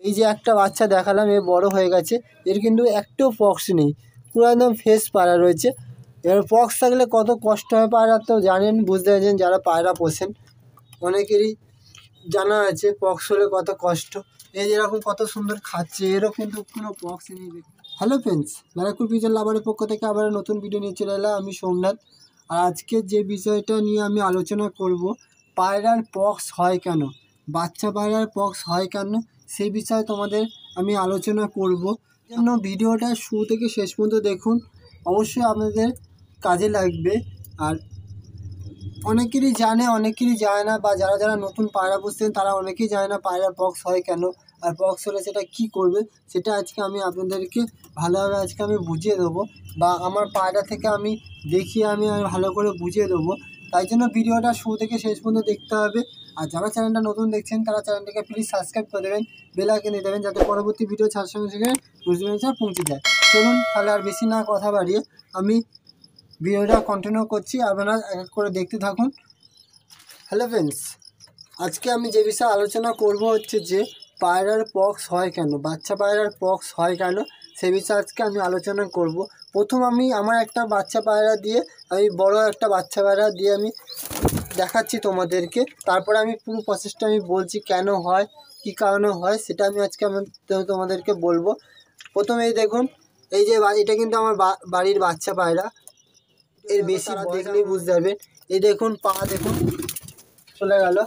এই যে একটা বাচ্চা দেখালাম, এ বড় হয়ে গেছে, এর কিন্তু একটাও পক্স নেই, পুরো একদম ফ্রেশ পায়রা রয়েছে। এবার পক্স থাকলে কত কষ্ট হয় পায়রার তো জানেন, বুঝতে পারছেন যারা পায়রা পোষেন, অনেকেরই জানা আছে পক্স হলে কত কষ্ট। এই যেরকম কত সুন্দর খাচ্ছে, এরও কিন্তু কোনো পক্স নেই। হ্যালো ফ্রেন্ডস, ব্যারাকপুর পিজন লাভারের পক্ষ থেকে আবার নতুন ভিডিও নিয়ে চলে এলাম। আমি সোমনাথ। আর আজকে যে বিষয়টা নিয়ে আমি আলোচনা করব, পায়রার পক্স হয় কেন, বাচ্চা পায়রার পক্স হয় কেন, সেই বিষয়ে তোমাদের আমি আলোচনা করব। জন্য ভিডিওটা শুরু থেকে শেষ পর্যন্ত দেখুন, অবশ্যই আপনাদের কাজে লাগবে। আর অনেকেরই জানে, অনেকেরই জানে না, বা যারা যারা নতুন পায়রা পুষছেন তারা অনেকেই জানে না পায়রার পক্স হয় কেন, আর পক্স হলে সেটা কী করবে, সেটা আজকে আমি আপনাদেরকে ভালোভাবে আজকে আমি বুঝিয়ে দেবো, বা আমার পায়রা থেকে আমি দেখিয়ে আমি ভালো করে বুঝিয়ে দেবো। তাই জন্য ভিডিওটা শুরু থেকে শেষ পর্যন্ত দেখতে হবে। আর যারা চ্যানেলটা নতুন দেখছেন তারা চ্যানেলটাকে প্লিজ সাবস্ক্রাইব করে দেবেন, বেল আইকন দিয়ে দেবেন, যাতে পরবর্তী ভিডিও ছাড়ার সঙ্গে সঙ্গে নোটিফিকেশন পৌঁছে যায়। চলুন তাহলে আর বেশি না কথা বাড়িয়ে আমি ভিডিওটা কন্টিনিউ করছি, আপনারা এক এক করে দেখতে থাকুন। হ্যালো ফ্রেন্ডস, আজকে আমি যে বিষয়ে আলোচনা করব হচ্ছে যে পায়রার পক্স হয় কেন, বাচ্চা পায়রার পক্স হয় কেন, সে বিষয়ে আজকে আমি আলোচনা করব। প্রথম আমি আমার একটা বাচ্চা পায়রা দিয়ে, আমি বড় একটা বাচ্চা পায়রা দিয়ে আমি দেখাচ্ছি তোমাদেরকে, তারপরে আমি পুরো প্রসেসটা আমি বলছি কেন হয়, কী কারণে হয়, সেটা আমি আজকে তোমাদেরকে বলবো। প্রথমে এই দেখুন, এই যে এটা কিন্তু আমার বাড়ির বাচ্চা পায়রা, এর বেশি দেখলেই বুঝতে পারবেন। এই দেখুন পা দেখুন চলে গেল,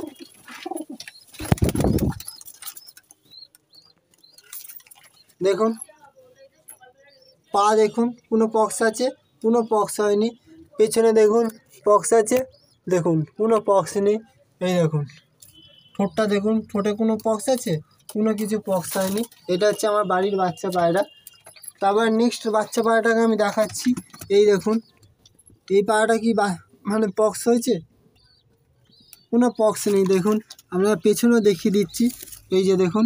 দেখুন পা দেখুন, কোনো পক্স আছে, কোনো পক্স হয়নি। পেছনে দেখুন পক্স আছে, দেখুন কোনো পক্স নেই। এই দেখুন ঠোঁটটা দেখুন, ঠোঁটে কোনো পক্স আছে, কোনো কিছু পক্স হয়নি। এটা হচ্ছে আমার বাড়ির বাচ্চা পায়রা। তারপর নেক্সট বাচ্চা পায়রাটাকে আমি দেখাচ্ছি। এই দেখুন, এই পায়রাটা কি মানে পক্স হয়েছে, কোনো পক্স নেই। দেখুন আমরা পেছনেও দেখিয়ে দিচ্ছি, এই যে দেখুন,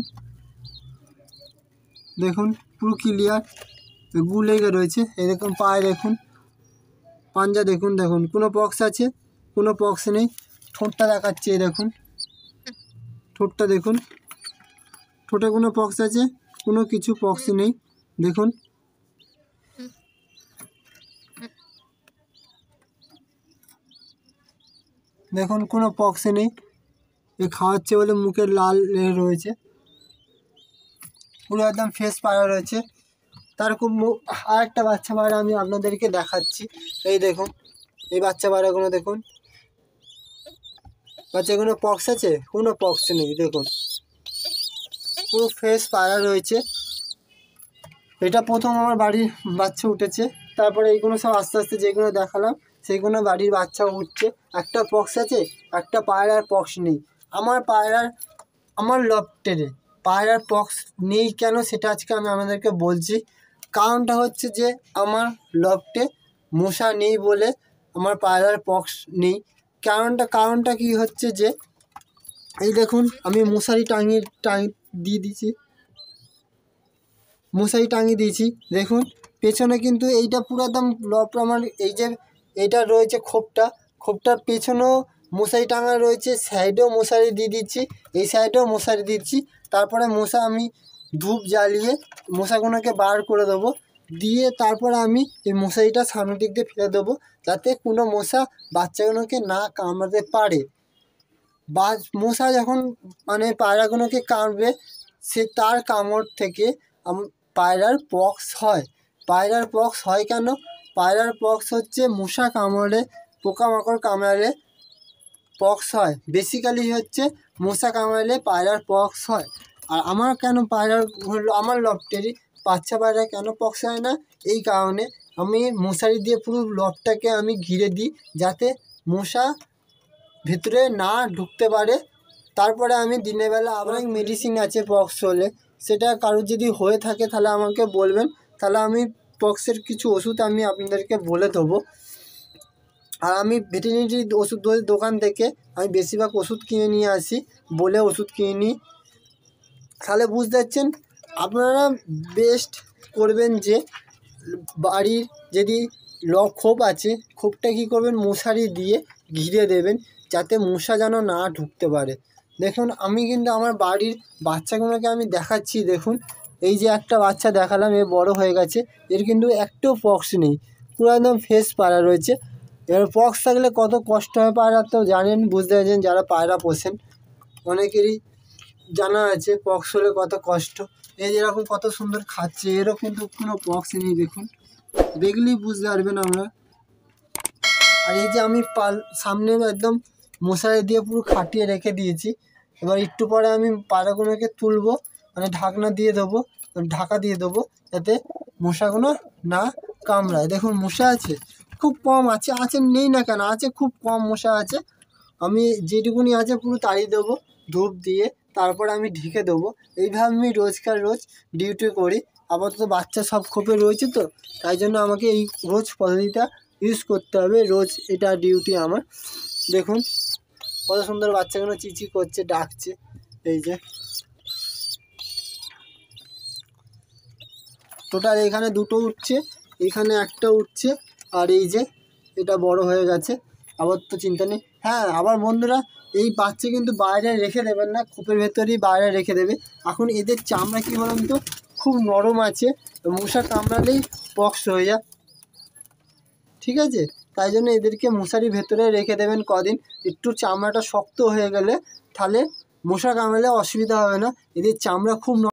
দেখুন পুরো ক্লিয়ার, গু লেগে রয়েছে। এরকম পায়ে দেখুন, পাঞ্জা দেখুন, দেখুন কোনো পক্স আছে, কোনো পক্স নেই। ঠোঁটটা দেখাচ্ছে, এই দেখুন ঠোঁটটা দেখুন, ঠোঁটে কোনো পক্স আছে, কোনো কিছু পক্স নেই। দেখুন দেখুন কোনো পক্স নেই। এ খাওয়াচ্ছে বলে মুখে লাল রয়েছে, পুরো একদম ফ্রেশ পায়রা রয়েছে। তার খুব আর একটা বাচ্চা পায়রা আমি আপনাদেরকে দেখাচ্ছি। এই দেখুন, এই বাচ্চা পায়রাগুলো দেখুন, বাচ্চাগুলো পক্স আছে, কোনো পক্স নেই। দেখুন পুরো ফ্রেশ পায়রা রয়েছে। এটা প্রথম আমার বাড়ির বাচ্চা উঠেছে, তারপরে এইগুলো সব আস্তে আস্তে যেগুলো দেখালাম সেইগুলো বাড়ির বাচ্চা উঠছে। একটা পক্স আছে, একটা পায়রার পক্স নেই। আমার পায়রার, আমার লফটেরে পায়রার পক্স নেই কেন, সেটা আজকে আমি আপনাদেরকে বলছি। কারণটা হচ্ছে যে আমার লফটে মশা নেই বলে আমার পায়রার পক্স নেই। কারণটা কি হচ্ছে যে, এই দেখুন আমি মশারি টাঙিয়ে দিয়ে দিয়েছি, মশারি টাঙিয়ে দিয়েছি। দেখুন পেছনে কিন্তু এইটা পুরো একদম লফট আমার, এই যে এইটা রয়েছে খোপটার পেছনেও মশারি টাঙা রয়েছে, সাইডেও মশারি দিয়ে দিচ্ছি, এই সাইডেও মশারি দিচ্ছি। তারপরে মশা আমি ধূপ জ্বালিয়ে মশাগুলোকে বার করে দেবো, দিয়ে তারপরে আমি এই মশারিটা সামনের দিক দিয়ে ফেলে দেবো, যাতে কোনো মশা বাচ্চাগুলোকে না কামড়াতে পারে। বা মশা যখন মানে পায়রাগুলোকে কামড়বে, সে তার কামড় থেকে পায়রার পক্স হয়। পায়রার পক্স হয় কেন, পায়রার পক্স হচ্ছে মশা কামড়ে, পোকামাকড় কামড়ালে পক্স হয়। বেসিক্যালি হচ্ছে মশা কামড়ালে পায়রার পক্স হয়। আর আমার কেন পায়রার হলো, আমার লফটেরই বাচ্চা পায়রা কেন পক্স হয় না, এই কারণে আমি মশারি দিয়ে পুরো লফটটাকে আমি ঘিরে দিই, যাতে মশা ভিতরে না ঢুকতে পারে। তারপরে আমি দিনের বেলা আবার মেডিসিন আছে পক্স হলে, সেটা কারোর যদি হয়ে থাকে তাহলে আমাকে বলবেন, তাহলে আমি পক্সের কিছু ওষুধ আমি আপনাদেরকে বলে দেবো। আর আমি ভেটেরিনারি ওষুধ দোকান থেকে আমি বেশিরভাগ ওষুধ কিনে নিয়ে আসি, বলে ওষুধ কিনে নিই। তাহলে বুঝতে পারছেন, আপনারা বেস্ট করবেন যে বাড়ির যদি খোপ আছে, খোপটা কী করবেন, মশারি দিয়ে ঘিরে দেবেন, যাতে মশা যেন না ঢুকতে পারে। দেখুন আমি কিন্তু আমার বাড়ির বাচ্চাগুলোকে আমি দেখাচ্ছি। দেখুন এই যে একটা বাচ্চা দেখালাম, এ বড় হয়ে গেছে, এর কিন্তু একটু পক্স নেই, পুরো একদম ফেস পায়রা রয়েছে। এবার পক্স থাকলে কত কষ্ট হয় পায়রা তো জানেন, বুঝতে পারছেন যারা পায়রা পোষেন, অনেকেরই জানা আছে পক্স হলে কত কষ্ট। এই যেরকম কত সুন্দর খাচ্ছে, এরও কিন্তু কোনো পক্স নেই। দেখুন দেখলেই বুঝতে পারবেন আমরা। আর এই যে আমি সামনে একদম মশারি দিয়ে পুরো খাটিয়ে রেখে দিয়েছি। এবার একটু পরে আমি পায়রাগুলোকে তুলবো, মানে ঢাকনা দিয়ে দেবো, ঢাকা দিয়ে দেবো, যাতে মশাগুলো না কামড়ায়। দেখুন মশা আছে, খুব কম আছে, নেই না কেন, আছে খুব কম মশা আছে। আমি যেটুকুনি আছে পুরো তাড়িয়ে দেবো ধূপ দিয়ে, তারপরে আমি ঢেকে দেবো। এইভাবে আমি রোজ ডিউটি করি। আপাতত বাচ্চা সব খোপে রয়েছে তো, তাই জন্য আমাকে এই রোজ পদ্ধতিটা ইউজ করতে হবে, রোজ এটা ডিউটি আমার। দেখুন কত সুন্দর বাচ্চাগুলো চিচি করছে, ডাকছে। এই যে টোটাল এখানে দুটো উঠছে, এখানে একটা উঠছে, আর এই যে এটা বড় হয়ে গেছে, আবার তো চিন্তা নেই। হ্যাঁ আবার বন্ধুরা, এই বাচ্চা কিন্তু বাইরে রেখে দেবেন না, খোপের ভেতরেই বাইরে রেখে দেবে। এখন এদের চামড়া কী বলুন তো, খুব নরম আছে, মশা কামড়ালেই পক্স হয়ে যায়, ঠিক আছে? তাই জন্য এদেরকে মশারির ভেতরে রেখে দেবেন কদিন, একটু চামড়াটা শক্ত হয়ে গেলে তাহলে মশা কামড়ালে অসুবিধা হবে না। এদের চামড়া খুব